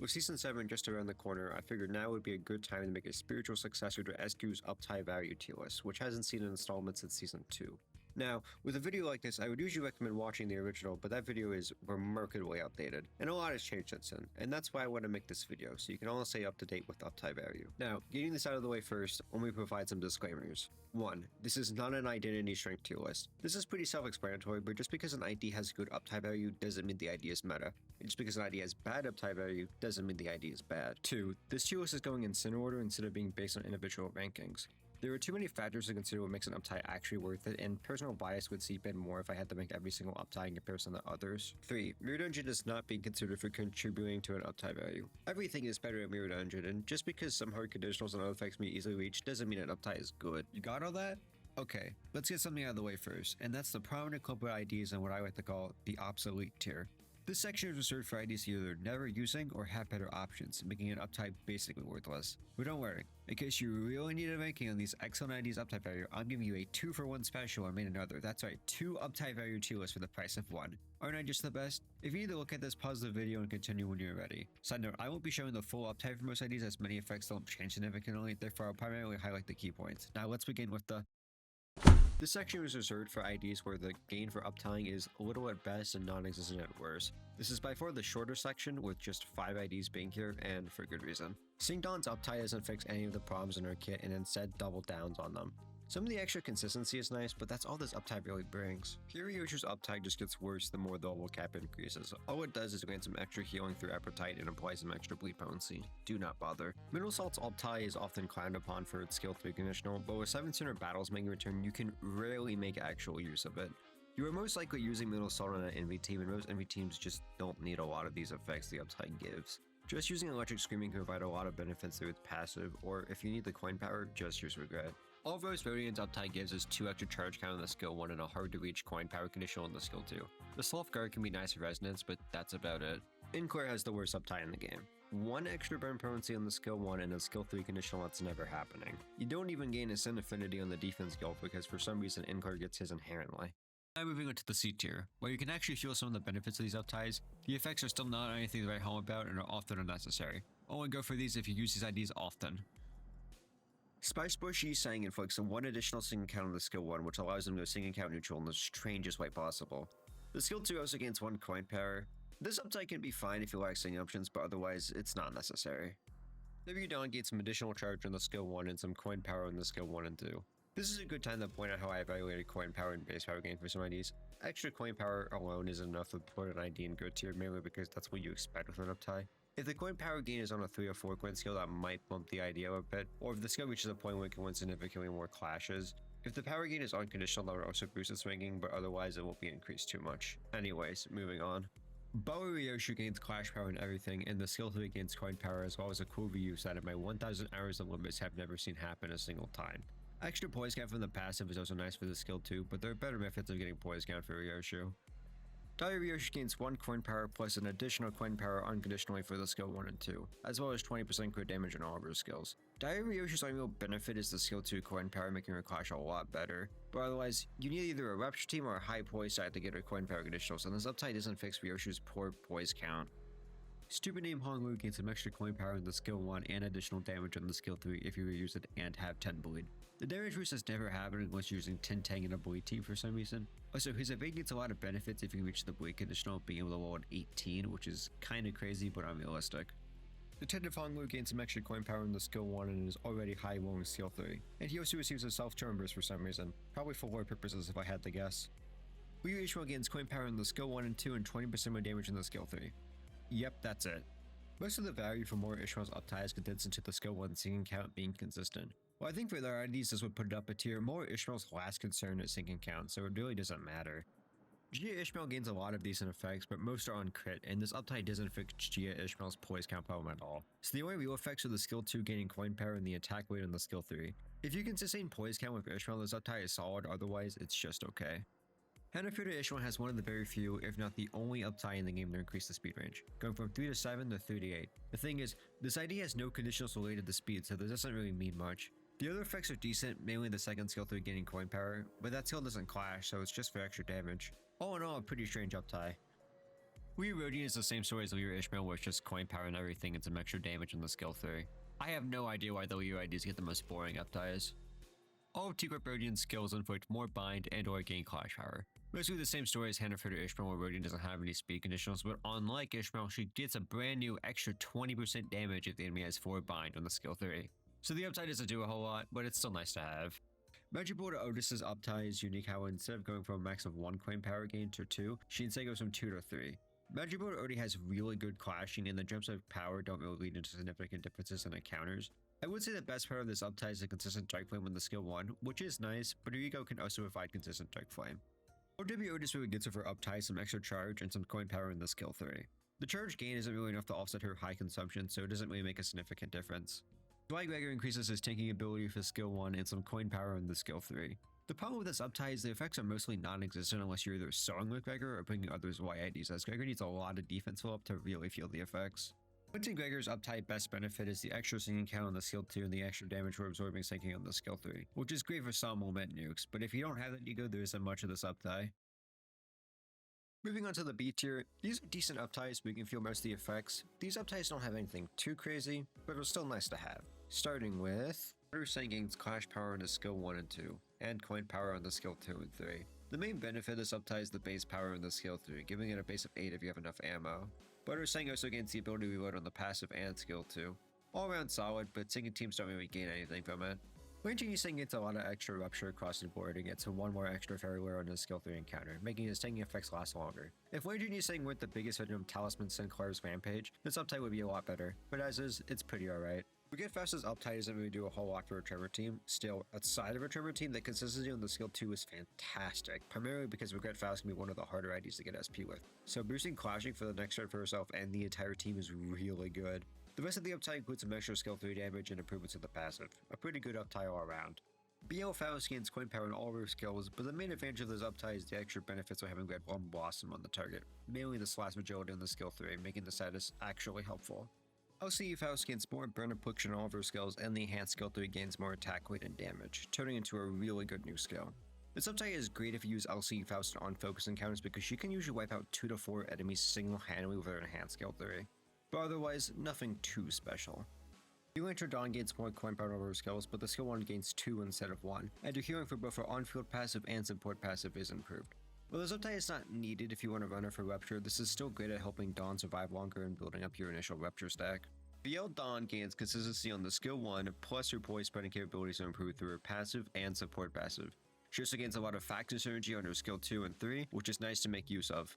With Season 7 just around the corner, I figured now would be a good time to make a spiritual successor to SQ's uptie-value tier list, which hasn't seen an installment since Season 2. Now, with a video like this, I would usually recommend watching the original, but that video is remarkably outdated, and a lot has changed since then, and that's why I want to make this video, so you can all stay up to date with uptie value. Now, getting this out of the way first, let me provide some disclaimers. 1. This is not an identity strength tier list. This is pretty self-explanatory, but just because an ID has good uptie value doesn't mean the ID is meta. And just because an ID has bad uptie value doesn't mean the ID is bad. 2. This tier list is going in sin order instead of being based on individual rankings. There are too many factors to consider what makes an uptie actually worth it, and personal bias would seep in more if I had to make every single uptie in comparison to others. 3. Mirror Dungeon is not being considered for contributing to an uptie value. Everything is better at Mirror Dungeon, and just because some hard conditionals and other effects may easily reach doesn't mean an uptie is good. You got all that? Okay, let's get something out of the way first, and that's the prominent culprit IDs and what I like to call the obsolete tier. This section is reserved for IDs either never using or have better options, making an uptie basically worthless. But don't worry, in case you really need a ranking on these excellent IDs uptie value, I'm giving you a 2-for-1 special on Main Another. That's right, 2 uptie value tier lists for the price of 1. Aren't I just the best? If you need to look at this, pause the video and continue when you're ready. Side note, I won't be showing the full uptie for most IDs as many effects don't change significantly, therefore I'll primarily highlight the key points. Now let's begin with the... This section is reserved for IDs where the gain for uptying is little at best and non-existent at worst. This is by far the shorter section, with just 5 IDs being here, and for good reason. Singdon's uptie doesn't fix any of the problems in her kit and instead double downs on them. Some of the extra consistency is nice, but that's all this uptie really brings. Ryoshu's uptie just gets worse the more the level cap increases. All it does is grant some extra healing through appetite and apply some extra bleed potency. Do not bother. Middle Salt's uptie is often clowned upon for its skill 3 conditional, but with 7 center battles making a return, you can rarely make actual use of it. You are most likely using Middle Salt on an envy team, and most envy teams just don't need a lot of these effects the uptie gives. Just using Electric Screaming can provide a lot of benefits through its passive, or if you need the coin power, just use Regret. All Rose Radiant's uptie gives is 2 extra charge count on the skill 1 and a hard to reach coin power conditional on the skill 2. The Sloth Guard can be nice for resonance, but that's about it. Inclair has the worst uptie in the game. 1 extra burn potency on the skill 1 and a skill 3 conditional that's never happening. You don't even gain a Sin Affinity on the defense skill because for some reason Inclair gets his inherently. Now moving on to the C tier, where you can actually feel some of the benefits of these upties. The effects are still not anything to write home about and are often unnecessary. Only go for these if you use these IDs often. Spice Bush Yi-Sang inflicts 1 additional singing count on the skill 1, which allows them to singing count neutral in the strangest way possible. The skill 2 also gains 1 coin power. This uptie can be fine if you like singing options, but otherwise it's not necessary. Maybe Dawn gains some additional charge on the skill 1 and some coin power on the skill 1 and 2. This is a good time to point out how I evaluated coin power and base power gain for some IDs. Extra coin power alone isn't enough to put an ID in good tier, mainly because that's what you expect with an uptie. If the coin power gain is on a 3 or 4 coin skill, that might bump the ID up a bit, or if the skill reaches a point where it can win significantly more clashes. If the power gain is unconditional, that would also boost its ranking, but otherwise it won't be increased too much. Anyways, moving on. Boa Ryoshu gains clash power and everything, and the skill 3 gains coin power as well as a cool reuse that in my 1000 hours of Limbus have never seen happen a single time. Extra poise count from the passive is also nice for the skill 2, but there are better methods of getting poise count for Ryoshu. Dire Ryoshu gains 1 coin power plus an additional coin power unconditionally for the skill 1 and 2, as well as 20% crit damage on all of her skills. Dire Ryoshu's only real benefit is the skill 2 coin power making her clash a lot better, but otherwise, you need either a Rupture team or a high poise side to get her coin power conditionals, and this uptie doesn't fix Ryoshu's poor poise count. Stupid Name Honglu gains some extra coin power in the skill 1 and additional damage on the skill 3 if you reuse it and have 10 bleed. The damage boost has never happened unless you're using 10 Tang in a bleed team for some reason. Also, his evade gets a lot of benefits if you reach the bleed conditional, being able to roll at 18, which is kinda crazy but unrealistic. Detective Honglu gains some extra coin power in the skill 1 and is already high rolling skill 3. And he also receives a self-turn burst for some reason, probably for lore purposes if I had to guess. Ryu Ishmael gains coin power in the skill 1 and 2 and 20% more damage in the skill 3. Yep, that's it. Most of the value for more Ishmael's uptie is condensed into the skill 1 singing count being consistent. Well, I think for their IDs this would put it up a tier. More Ishmael's last concern is singing count, so it really doesn't matter. Gia Ishmael gains a lot of decent effects, but most are on crit, and this uptie doesn't fix Gia Ishmael's poise count problem at all. So the only real effects are the skill 2 gaining coin power and the attack weight on the skill 3. If you can sustain poise count with Ishmael, this uptie is solid, otherwise it's just okay. Hanafuda Ishmael has one of the very few, if not the only uptie in the game to increase the speed range, going from 3 to 7 to 3 to 8. The thing is, this ID has no conditionals related to speed, so this doesn't really mean much. The other effects are decent, mainly the second skill 3 gaining coin power, but that skill doesn't clash, so it's just for extra damage. All in all, a pretty strange uptie. We Rodian is the same story as Lear Ishmael, where it's just coin power and everything and some extra damage in the skill 3. I have no idea why the Lear IDs get the most boring upties. All of T-Corp Rodian's skills inflict more bind and or gain clash power. Mostly the same story as Hannaford or Ishmael, where Rodian doesn't have any speed conditionals, but unlike Ishmael, she gets a brand new extra 20% damage if the enemy has 4 bind on the skill 3. So the uptie doesn't do a whole lot, but it's still nice to have. Magic Board Otis's uptie is unique how instead of going from a max of 1 coin power gain to 2, she instead goes from 2 to 3. Magic Board already has really good clashing, and the jumps of power don't really lead into significant differences in encounters. I would say the best part of this uptie is the consistent Dark Flame on the skill 1, which is nice, but Urigo can also provide consistent Dark Flame. OW Otis really gets her for uptie, some extra charge, and some coin power in the skill 3. The charge gain isn't really enough to offset her high consumption, so it doesn't really make a significant difference. Dwight Gregor increases his tanking ability for skill 1 and some coin power in the skill 3. The problem with this uptie is the effects are mostly non-existent unless you're either sewing with Gregor or putting others YIDs, as Gregor needs a lot of defense fill up to really feel the effects. Quentin Gregor's uptie best benefit is the extra sinking count on the skill 2 and the extra damage for absorbing sinking on the skill 3, which is great for some moment nukes, but if you don't have that ego, there isn't much of this uptie. Moving on to the B tier, these are decent upties, but you can feel most of the effects. These upties don't have anything too crazy, but are still nice to have. Starting with Water Sinking's Clash Power on the skill 1 and 2, and Coin Power on the skill 2 and 3. The main benefit of this uptie is the base power on the skill 3, giving it a base of 8 if you have enough ammo. Butter Sing also gains the ability to reload on the passive and skill 2. All around solid, but sinking teams don't really gain anything from it. Wayne Sing gets a lot of extra rupture across the board and gets 1 more extra fairy wear on his skill 3 encounter, making his tanking effects last longer. If Wayne Sing weren't the biggest Venom Talisman Sinclair's Rampage, this uptie would be a lot better, but as is, it's pretty alright. Forget Fast's uptie doesn't really do a whole lot for a Tremor team. Still, outside of a Tremor team, the consistency on the skill 2 is fantastic, primarily because Regret Fast can be one of the harder IDs to get SP with. So boosting clashing for the next turn for herself and the entire team is really good. The rest of the uptie includes some extra skill 3 damage and improvements in the passive. A pretty good uptie all around. BL Faust gains coin power in all of her skills, but the main advantage of this uptie is the extra benefits of having Red Plum Blossom on the target, mainly the slash agility on the skill 3, making the status actually helpful. LCE Faust gains more burn affliction in all of her skills, and the enhanced skill 3 gains more attack weight and damage, turning into a really good new skill. This uptie is great if you use LCE Faust on focus encounters because she can usually wipe out 2 to 4 enemies single-handedly with her enhanced skill 3, but otherwise, nothing too special. New Dawn gains more coin power over her skills, but the skill 1 gains 2 instead of 1, and her healing for both her on-field passive and support passive is improved. While this uptie is not needed if you want to run her for Rupture, this is still great at helping Dawn survive longer and building up your initial Rupture stack. BL Dawn gains consistency on the skill 1, plus her poise spreading capabilities are improved through her passive and support passive. She also gains a lot of faction synergy on her skill 2 and 3, which is nice to make use of.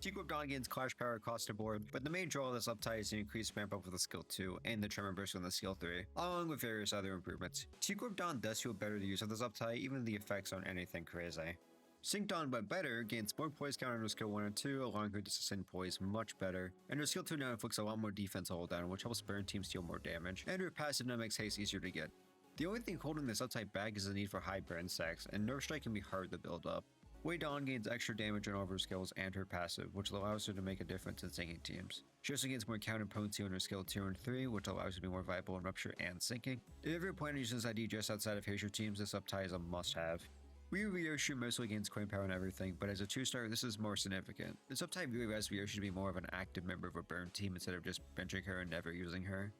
T-Corp Dawn gains clash power across the board, but the main draw of this uptie is the increased ramp up with the skill 2 and the Tremor Burst on the skill 3, along with various other improvements. T-Corp Dawn does feel better to use of this uptie, even if the effects aren't anything crazy. Sync Dawn but better gains more poise count on her skill 1 and 2, allowing her to sustain poise much better, and her skill 2 now inflicts a lot more defense hold down, which helps burn teams deal more damage, and her passive now makes haste easier to get. The only thing holding this uptie back is the need for high burn stacks, and Nerve Strike can be hard to build up. Wei Dawn gains extra damage on all of her skills and her passive, which allows her to make a difference in sinking teams. She also gains more counter potency on her skill 2 and 3, which allows her to be more viable in Rupture and sinking. If you ever plan on using this ID just outside of Hazer teams, this uptie is a must-have. Ryu Ryoshu mostly gains coin power and everything, but as a 2-star, this is more significant. This uptie really allows Ryoshu to be more of an active member of a burn team instead of just benching her and never using her.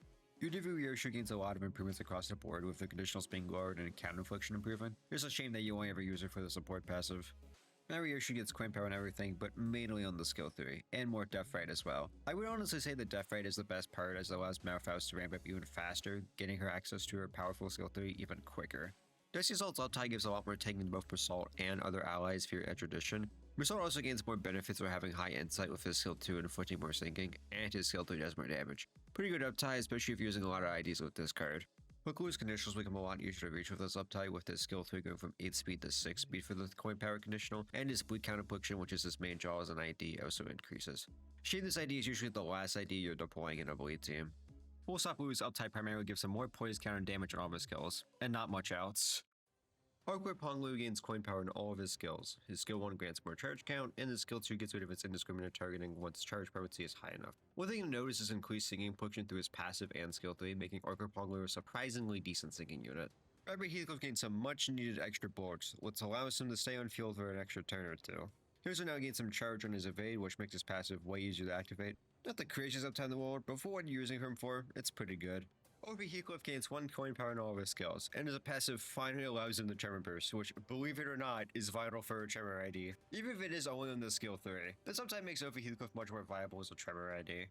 Udivu Ryoshu gains a lot of improvements across the board, with the conditionals being lowered and counter infliction improving. It's a shame that you only ever use her for the support passive. Now Ryoshu gets coin power and everything, but mainly on the skill 3, and more Death Right as well. I would honestly say that Death Right is the best part, as it allows Malfaust to ramp up even faster, getting her access to her powerful skill 3 even quicker. Dicey Assault's uptie gives a lot more tanking to both Basalt and other allies for your edge tradition. Basalt also gains more benefits for having high insight with his skill 2 and inflicting more sinking, and his skill 3 does more damage. Pretty good uptie, especially if you're using a lot of IDs with this card. Hooklu's conditionals become a lot easier to reach with this uptie, with his skill 3 going from 8 speed to 6 speed for the coin power conditional, and his bleed count affliction, which is his main draw as an ID, also increases. Shading this ID is usually the last ID you're deploying in a bleed team. Full Stop Blue's uptie primarily gives him more poise count and damage on all of his skills, and not much else. Hardcore Ponglu gains coin power in all of his skills. His skill 1 grants more charge count, and his skill 2 gets rid of its indiscriminate targeting once charge potency is high enough. One thing to notice is increased sinking function through his passive and skill 3, making Hardcore Ponglu a surprisingly decent sinking unit. Robert Heathcliff gains some much needed extra bullets, which allows him to stay on field for an extra turn or 2. He also now gains some charge on his evade, which makes his passive way easier to activate. Not the craziest uptime in the world, but for what you're using him for, it's pretty good. OP Heathcliff gains 1 coin power in all of his skills, and his passive finally allows him the Tremor Burst, which, believe it or not, is vital for a Tremor ID, even if it is only on the skill 3. This uptime makes OP Heathcliff much more viable as a Tremor ID.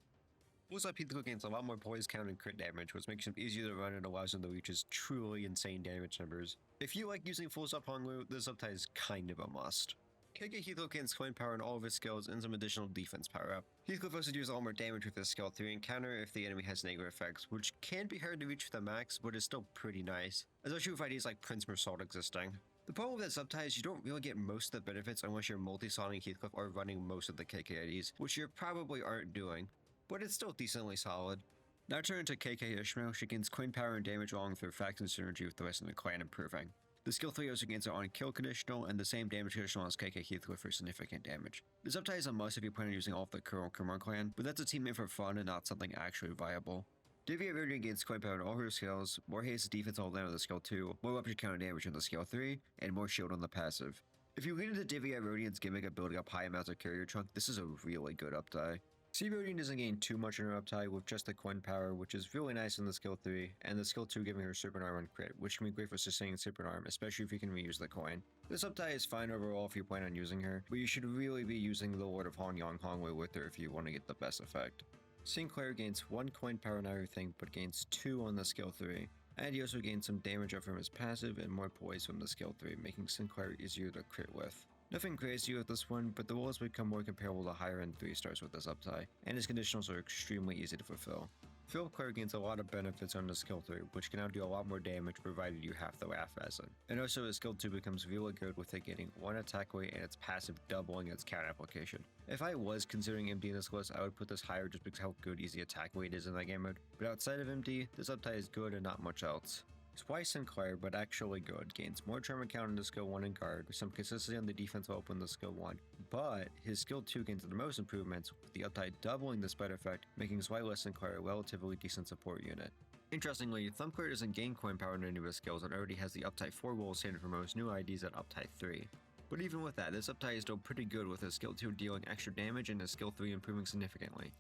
Also, Heathcliff gains a lot more poise count and crit damage, which makes him easier to run and allows him to reach his truly insane damage numbers. If you like using full up Honglu, this uptie is kind of a must. KK Heathcliff gains coin power in all of his skills and some additional defense power up. Heathcliff also deals a lot more damage with his skill 3 and counter if the enemy has negative effects, which can be hard to reach with the max, but is still pretty nice, especially with ideas like Prince Mersault existing. The problem with that subtie is you don't really get most of the benefits unless you're multi-slotting Heathcliff or running most of the KK IDs, which you probably aren't doing, but it's still decently solid. Now turning to KK Ishmael, she gains coin power and damage along with her faction synergy with the rest of the clan improving. The skill 3 also gains an on kill conditional and the same damage conditional as KK Heathcliff for significant damage. This uptie is a must if you plan on using all of the Colonel Kumar clan, but that's a teammate for fun and not something actually viable. Divya Radiant gains coin power in all her skills, more haste defense all down on the skill 2, more weapon counter damage on the skill 3, and more shield on the passive. If you lean into Divya Radiant's gimmick of building up high amounts of carrier chunk, this is a really good uptie. Sea Radiant doesn't gain too much in her uptie with just the coin power, which is really nice in the skill 3, and the skill 2 giving her Serpent Arm on crit, which can be great for sustaining Serpent Arm, especially if you can reuse the coin. This uptie is fine overall if you plan on using her, but you should really be using the Lord of Hongyang Hongwei with her if you want to get the best effect. Sinclair gains 1 coin power on everything, but gains 2 on the skill 3, and he also gains some damage up from his passive and more poise from the skill 3, making Sinclair easier to crit with. Nothing crazy with this one, but the roles become more comparable to higher end 3 stars with this uptie, and his conditionals are extremely easy to fulfill. Philip Clare gains a lot of benefits on the skill 3, which can now do a lot more damage provided you have the Laugh Acid. And also his skill 2 becomes really good with it getting 1 attack weight and its passive doubling its count application. If I was considering MD in this list, I would put this higher just because how good easy attack weight is in that game mode, but outside of MD, this uptie is good and not much else. Twice Sinclair, but actually good, gains more tremor count in the skill 1 and guard, with some consistency on the defense while in the skill 1, but his skill 2 gains the most improvements, with the uptie doubling the spread effect, making Twice Sinclair a relatively decent support unit. Interestingly, Thumbclair doesn't gain coin power in any of his skills and already has the uptie 4 role standard for most new IDs at uptie 3. But even with that, this uptie is still pretty good with his skill 2 dealing extra damage and his skill 3 improving significantly.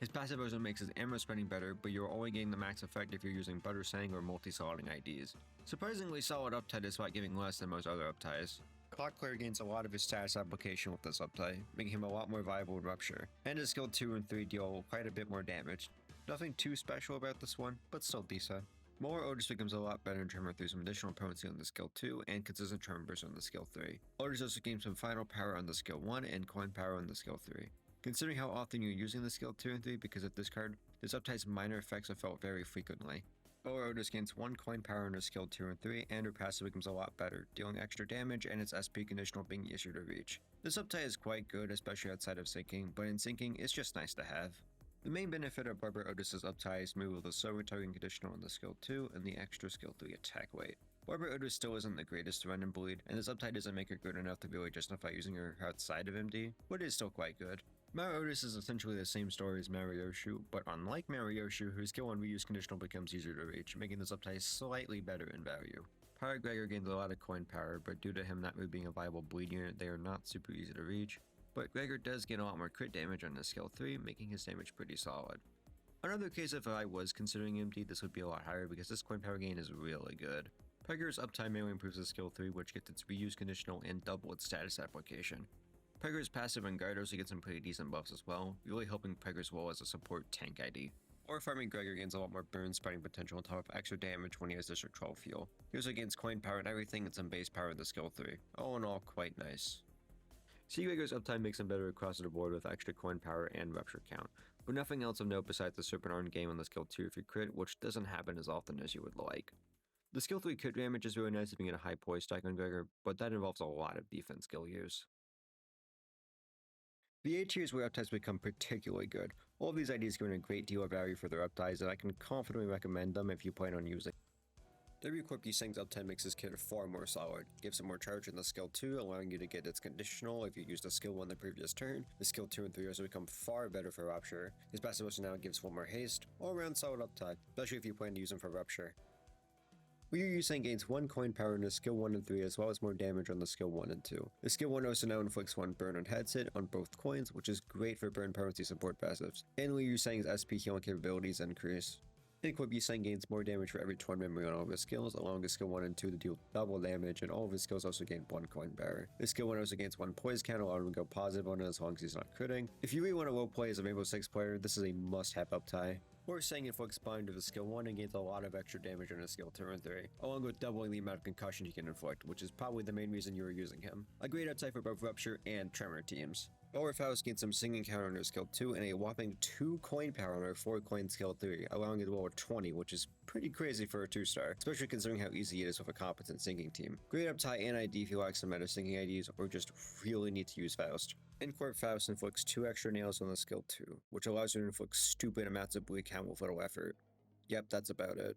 His passive also makes his ammo spending better, but you're only getting the max effect if you're using Butter Sang or multi-slotting IDs. Surprisingly solid uptie despite giving less than most other upties. Clockclear gains a lot of his status application with this uptie, making him a lot more viable in Rupture, and his skill 2 and 3 deal quite a bit more damage. Nothing too special about this one, but still decent. More Otis becomes a lot better in Tremor through some additional potency on the skill 2 and consistent Tremor burst on the skill 3. Otis also gains some final power on the skill 1 and coin power on the skill 3. Considering how often you're using the skill 2 and 3 because of this card, this uptie's minor effects are felt very frequently. Otis gains 1 coin power on her skill 2 and 3, and her passive becomes a lot better, dealing extra damage and its SP conditional being easier to reach. This uptie is quite good, especially outside of syncing, but in syncing, it's just nice to have. The main benefit of Barbara Otis's uptie is move with the slow targeting conditional on the skill 2 and the extra skill 3 attack weight. Barbara Otis still isn't the greatest to run and bleed, and this uptie doesn't make her good enough to really justify using her outside of MD, but it is still quite good. Mara Otis is essentially the same story as Marioshu, but unlike Marioshu, whose skill 1 reuse conditional becomes easier to reach, making this uptie slightly better in value. Pirate Gregor gains a lot of coin power, but due to him not really being a viable bleed unit, they are not super easy to reach. But Gregor does gain a lot more crit damage on his skill 3, making his damage pretty solid. Another case if I was considering MD, this would be a lot higher because this coin power gain is really good. Pegger's uptie mainly improves his skill 3, which gets its reuse conditional and double its status application. Pegger's passive and guard also gets some pretty decent buffs as well, really helping Pegger's role as a support tank ID. Or farming Gregor gains a lot more burn spreading potential on top of extra damage when he has District 12 fuel. He also gains coin power and everything and some base power in the skill 3. All in all, quite nice. Sea Gregor's uptime makes him better across the board with extra coin power and rupture count, but nothing else of note besides the Serpent Arm game on the skill 2 if you crit, which doesn't happen as often as you would like. The skill 3 crit damage is really nice if you get a high poise stack on Gregor, but that involves a lot of defense skill use. The A tier is where upties become particularly good. All of these IDs give a great deal of value for their upties, and I can confidently recommend them if you plan on using. W Corp Yiseng's uptime makes his kit far more solid, gives him more charge in the skill 2, allowing you to get its conditional if you used a skill 1 the previous turn. The skill 2 and 3 also become far better for Rupture. His passive also now gives 1 more haste, all around solid uptime, especially if you plan to use him for Rupture. Ryu Usang gains 1 coin power in the skill 1 and 3 as well as more damage on the skill 1 and 2. The skill 1 also now inflicts 1 burn on heads hit on both coins, which is great for burn potency support passives. And Ryu Usang's SP healing capabilities increase. Equip Usang gains more damage for every twin memory on all of his skills, allowing his skill 1 and 2 to deal double damage, and all of his skills also gain 1 coin power. His skill 1 also gains 1 poise count, allowing him to go positive on it as long as he's not critting. If you really want to roleplay as a Rainbow Six player, this is a must-have uptie. Or Sang inflicts bind to the skill 1 and gains a lot of extra damage on his skill 2 and 3, along with doubling the amount of concussion he can inflict, which is probably the main reason you are using him. A great uptie for both Rupture and Tremor teams. Faust gains some singing counter on her skill 2 and a whopping 2 coin power on her 4 coin skill 3, allowing it to roll a 20, which is pretty crazy for a 2-star, especially considering how easy it is with a competent singing team. Great uptie and ID if you like some meta singing IDs or just really need to use Faust. Incorp Faust inflicts 2 extra nails on the skill 2, which allows her to inflict stupid amounts of bleed count with little effort. Yep, that's about it.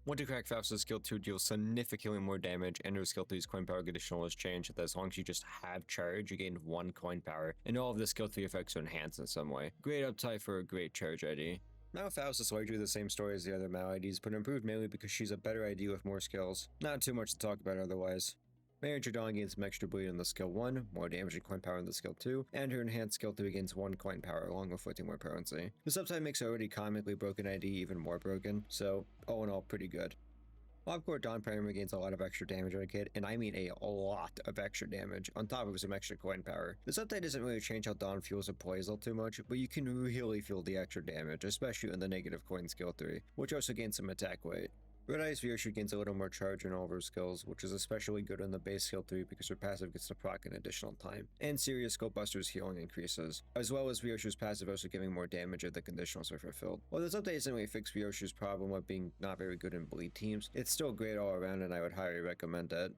Once you crack Faust's skill 2 deals significantly more damage, and her skill 3's coin power conditional is changed that as long as you just have charge, you gain 1 coin power, and all of the skill 3 effects are enhanced in some way. Great uptie for a great charge ID. Now Faust is largely the same story as the other Mao IDs, but improved mainly because she's a better ID with more skills. Not too much to talk about otherwise. Mary Jadon gains some extra bleed on the skill 1, more damage and coin power on the skill 2, and her enhanced skill 3 gains 1 coin power along with inflicting more potency. This uptie makes her already comically broken ID even more broken, so all in all pretty good. Lobcore Dawn Primer gains a lot of extra damage on a kid, and I mean a lot of extra damage, on top of some extra coin power. This update doesn't really change how Dawn feels or plays all too much, but you can really feel the extra damage, especially in the negative coin skill 3, which also gains some attack weight. Red Eyes Vyoshu gains a little more charge in all of her skills, which is especially good in the base skill 3 because her passive gets to proc an additional time, and Serious Scope Buster's healing increases, as well as Vyoshu's passive also giving more damage if the conditionals are fulfilled. While this update doesn't really fix Vyoshu's problem of being not very good in bleed teams, it's still great all around and I would highly recommend it.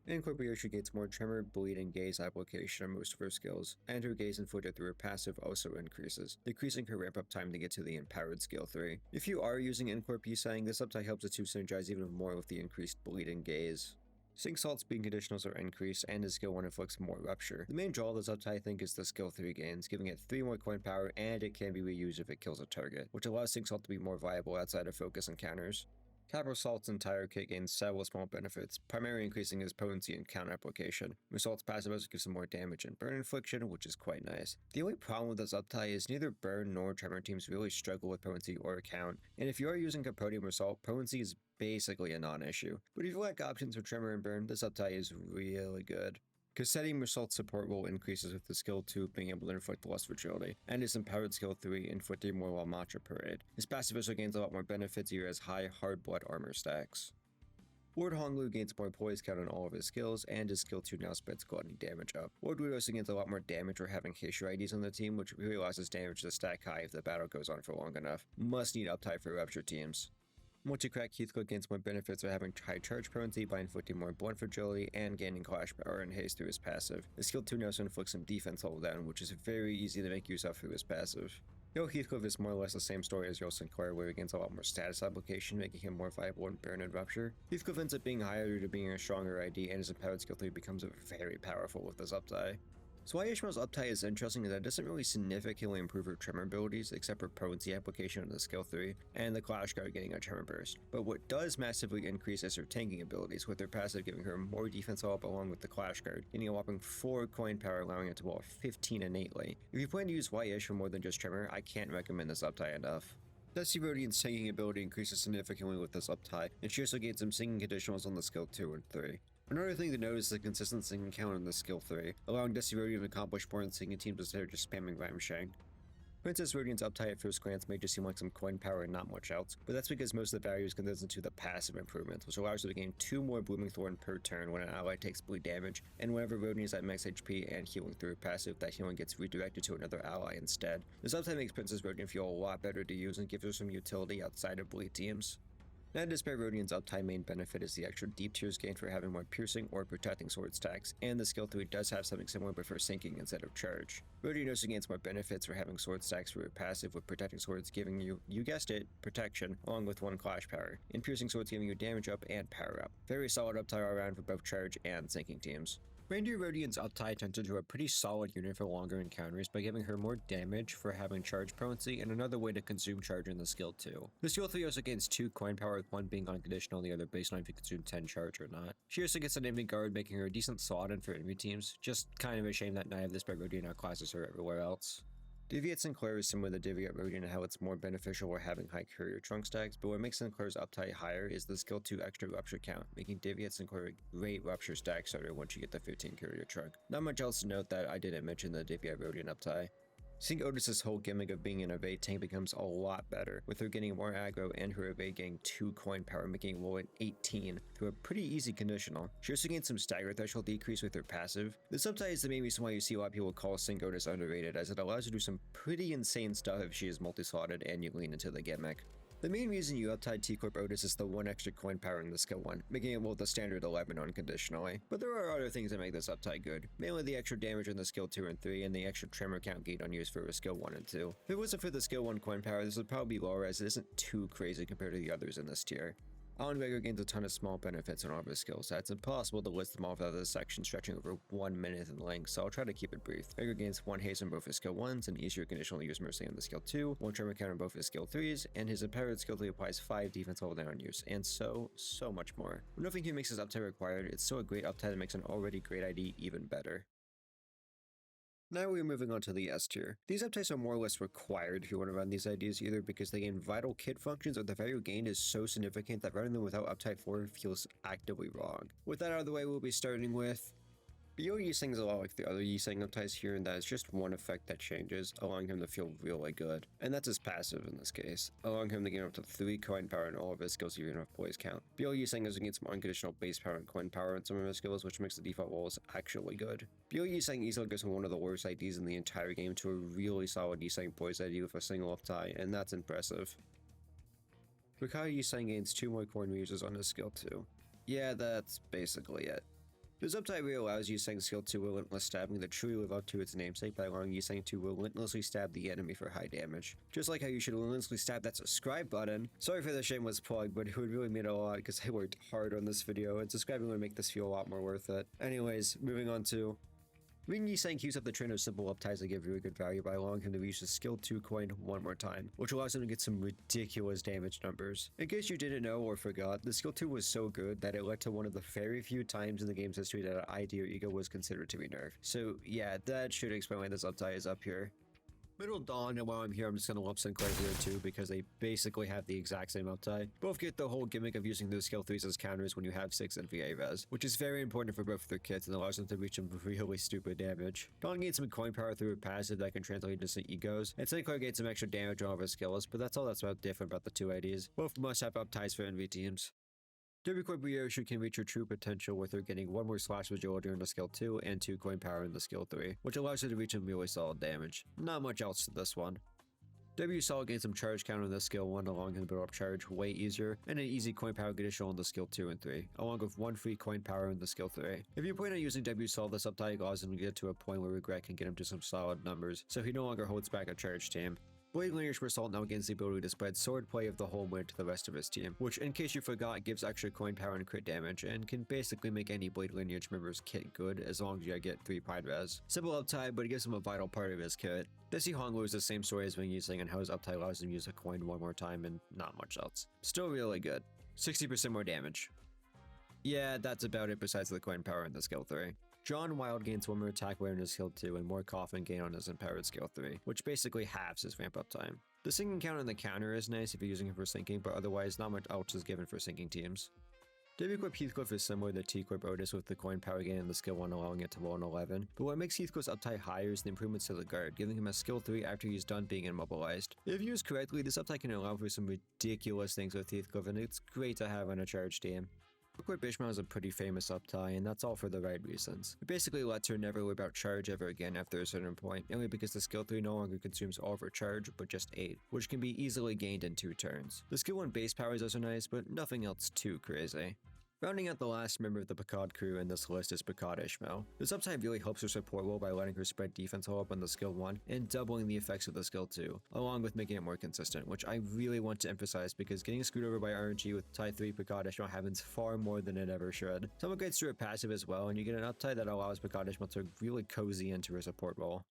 Incorp Vyoshu gains more Tremor, Bleed, and Gaze application on most of her skills, and her Gaze inflicted through her passive also increases, decreasing her ramp-up time to get to the Empowered skill 3. If you are using Incorp Usang, this uptie helps the two synergize even more with the increased Bleed and Gaze. Sink Salt's speed conditionals are increased, and his skill 1 inflicts more Rupture. The main draw of this uptie I think is the skill 3 gains, giving it 3 more coin power, and it can be reused if it kills a target, which allows Sink Salt to be more viable outside of focus encounters. Capra Salt's entire kit gains several small benefits, primarily increasing his potency and count application. Salt's passive also gives him more damage and burn infliction, which is quite nice. The only problem with this uptie is neither burn nor tremor teams really struggle with potency or count, and if you are using Capodium or Salt, potency is basically a non-issue. But if you lack options for tremor and burn, this uptie is really good. Cassetti Mersault's support roll increases with the skill 2 being able to inflict less fragility, and his empowered skill 3 inflicting more while Matcha Parade. His passive also gains a lot more benefits here as high hard blood armor stacks. Lord Honglu gains more poise count on all of his skills, and his skill 2 now spreads gluttony damage up. Lord Wu also gains a lot more damage for having Heishu IDs on the team, which really allows his damage to stack high if the battle goes on for long enough. Must need uptie for Rupture teams. Multi-crack Heathcliff gains more benefits for having high charge potency by inflicting more blunt fragility and gaining clash power and haste through his passive. His skill 2 now also inflicts some defense level down, which is very easy to make use of through his passive. Yo Heathcliff is more or less the same story as Yo Sinclair, where he gains a lot more status application, making him more viable in burn and rupture. Heathcliff ends up being higher due to being a stronger ID, and his empowered skill 3 becomes very powerful with this uptie. So why Ishmael's uptie is interesting is that it doesn't really significantly improve her tremor abilities except for potency application on the skill 3 and the Clash Guard getting a tremor burst. But what does massively increase is her tanking abilities, with her passive giving her more defense up along with the Clash Guard, getting a whopping 4 coin power allowing it to roll 15 innately. If you plan to use Y-ish for more than just tremor, I can't recommend this uptie enough. Dusty Rodian's singing ability increases significantly with this uptie, and she also gains some singing conditionals on the skill 2 and 3. Another thing to note is the consistent singing count on the skill 3, allowing Dusty Rodian to accomplish more in singing teams instead of just spamming Rhyme Shang. Princess Rodian's uptie at first glance may just seem like some coin power and not much else, but that's because most of the value is condensed into the passive improvements, which allows her to gain 2 more Blooming Thorn per turn when an ally takes bleed damage, and whenever Rodian is at max HP and healing through her passive, that healing gets redirected to another ally instead. This uptie makes Princess Rodian feel a lot better to use and gives her some utility outside of bleed teams. Now, despite Rodian's uptie main benefit is the extra deep tiers gained for having more piercing or protecting sword stacks, and the skill 3 does have something similar but for sinking instead of charge. Rodian also gains more benefits for having sword stacks for her passive, with protecting swords giving you guessed it, protection, along with 1 clash power, and piercing swords giving you damage up and power up. Very solid uptie all around for both charge and sinking teams. Reindeer Rodian's uptie turns into a pretty solid unit for longer encounters by giving her more damage for having charge potency and another way to consume charge in the skill 2. The skill 3 also gains 2 coin power, with one being unconditional and the other baseline if you consume 10 charge or not. She also gets an enemy guard, making her a decent slot in for enemy teams. Just kind of a shame that neither of this Rodian outclasses her everywhere else. Deviate Sinclair is similar to Deviate Rodian in how it's more beneficial when having high courier trunk stacks, but what makes Sinclair's uptie higher is the skill 2 extra rupture count, making Deviate Sinclair a great rupture stack starter once you get the 15 courier trunk. Not much else to note that I didn't mention the Deviate Rodian uptie. Seeing Otis's whole gimmick of being an evade tank becomes a lot better, with her getting more aggro and her evade getting 2 coin power, making roll at 18 through a pretty easy conditional. She also gains some stagger threshold decrease with her passive. This uptie is the main reason why you see a lot of people call Sync Otis underrated, as it allows her to do some pretty insane stuff if she is multi-slotted and you lean into the gimmick. The main reason you uptie T-Corp Otis is the 1 extra coin power in the skill 1, making it both the standard 11 unconditionally. But there are other things that make this uptie good, mainly the extra damage in the skill 2 and 3 and the extra tremor count gate unused for skill 1 and 2. If it wasn't for the skill 1 coin power, this would probably be lower as it isn't too crazy compared to the others in this tier. Alan Gregor gains a ton of small benefits in all of his skill sets. It's impossible to list them all without this section stretching over 1 minute in length, so I'll try to keep it brief. Gregor gains 1 haste on both his skill 1s, an easier conditional use Mercy on the skill 2, 1 tremor count on both his skill 3s, and his empowered skill 3 applies 5 defense level down use, and so much more. When nothing here makes his uptie required, it's still a great uptie that makes an already great ID even better. Now we're moving on to the S tier. These upties are more or less required if you want to run these IDs, either because they gain vital kit functions or the value gained is so significant that running them without uptie 4 feels actively wrong. With that out of the way, we'll be starting with Bio Yiseng is a lot like the other Yiseng upties here in that it's just one effect that changes, allowing him to feel really good. And that's his passive in this case, allowing him to gain up to 3 coin power in all of his skills even if poise count. Bio Yiseng also gains some unconditional base power and coin power in some of his skills, which makes the default rolls actually good. Bio Yiseng easily goes from one of the worst IDs in the entire game to a really solid Yiseng poise ID with a single uptie, and that's impressive. Rikaya Yiseng gains 2 more coin reuses on his skill 2. Yeah, that's basically it. This uptie really allows Yiseng's skill 2 Relentless Stabbing to truly live up to its namesake by allowing Yiseng to relentlessly stab the enemy for high damage. Just like how you should relentlessly stab that subscribe button. Sorry for the shameless plug, but it would really mean a lot because I worked hard on this video and subscribing would make this feel a lot more worth it. Anyways, moving on to Ring Yiseng keeps up the trend of simple upties that give really good value by allowing him to use his skill 2 coin one more time, which allows him to get some ridiculous damage numbers. In case you didn't know or forgot, the skill 2 was so good that it led to one of the very few times in the game's history that an ID or ego was considered to be nerfed. So yeah, that should explain why this uptie is up here. Middle Dawn, and while I'm here, I'm just going to lump Sinclair here too, because they basically have the exact same uptie. Both get the whole gimmick of using those skill 3s as counters when you have 6 and VA res, which is very important for both of their kits and allows them to reach some really stupid damage. Dawn gains some coin power through a passive that can translate into some egos, and Sinclair gains some extra damage on all of his skills, but that's all that's about different about the two IDs. Both must have upties for NV teams. Derby Ryoshu can reach her true potential with her getting 1 more slash agility in the skill 2 and 2 coin power in the skill 3, which allows her to reach some really solid damage. Not much else to this one. W Saul gains some charge count in the skill 1, allowing him to build up charge way easier, and an easy coin power conditional in the skill 2 and 3, along with 1 free coin power in the skill 3. If you plan on using W Saul, this uptie allows him to get to a point where regret can get him to some solid numbers, so he no longer holds back a charge team. Blade Lineage Result now gains the ability to spread sword play of the whole win to the rest of his team, which, in case you forgot, gives extra coin power and crit damage, and can basically make any Blade Lineage member's kit good as long as you get 3 Pride Res. Simple uptie, but it gives him a vital part of his kit. Desi Honglu is the same story as Wing Yiseng and how his uptie allows him to use a coin one more time and not much else. Still really good. 60% more damage. Yeah, that's about it besides the coin power in the skill 3. John Wild gains 1 more attack weight on his skill 2 and more coffin gain on his empowered skill 3, which basically halves his ramp up time. The sinking count on the counter is nice if you're using him for sinking, but otherwise not much else is given for sinking teams. W-Corp Heathcliff is similar to T-Corp Otis with the coin power gain and the skill 1 allowing it to roll an 11, but what makes Heathcliff's uptie higher is the improvements to the guard, giving him a skill 3 after he's done being immobilized. If used correctly, this uptie can allow for some ridiculous things with Heathcliff, and it's great to have on a charge team. Court Bishmael is a pretty famous uptie, and that's all for the right reasons. It basically lets her never worry about charge ever again after a certain point, only because the skill 3 no longer consumes all of her charge, but just 8, which can be easily gained in 2 turns. The skill 1 base power is also nice, but nothing else too crazy. Rounding out the last member of the Picard crew in this list is Picard Ishmael. This uptime really helps her support role by letting her spread defense all up on the skill 1 and doubling the effects of the skill 2, along with making it more consistent, which I really want to emphasize because getting screwed over by RNG with tie 3 Picard Ishmael happens far more than it ever should. Some upgrades to her passive as well, and you get an uptie that allows Picard Ishmael to really cozy into her support role.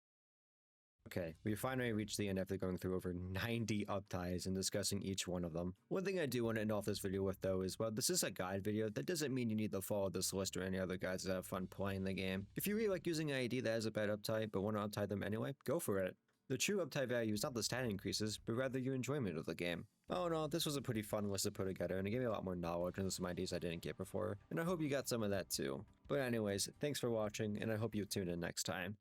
Okay, we finally reached the end after going through over 90 upties and discussing each one of them. One thing I do want to end off this video with though is, well, this is a guide video. That doesn't mean you need to follow this list or any other guides to have fun playing the game. If you really like using an ID that has a bad uptie but want to uptie them anyway, go for it. The true uptie value is not the stat increases, but rather your enjoyment of the game. All in all, this was a pretty fun list to put together, and it gave me a lot more knowledge into some ideas I didn't get before, and I hope you got some of that too. But anyways, thanks for watching, and I hope you tune in next time.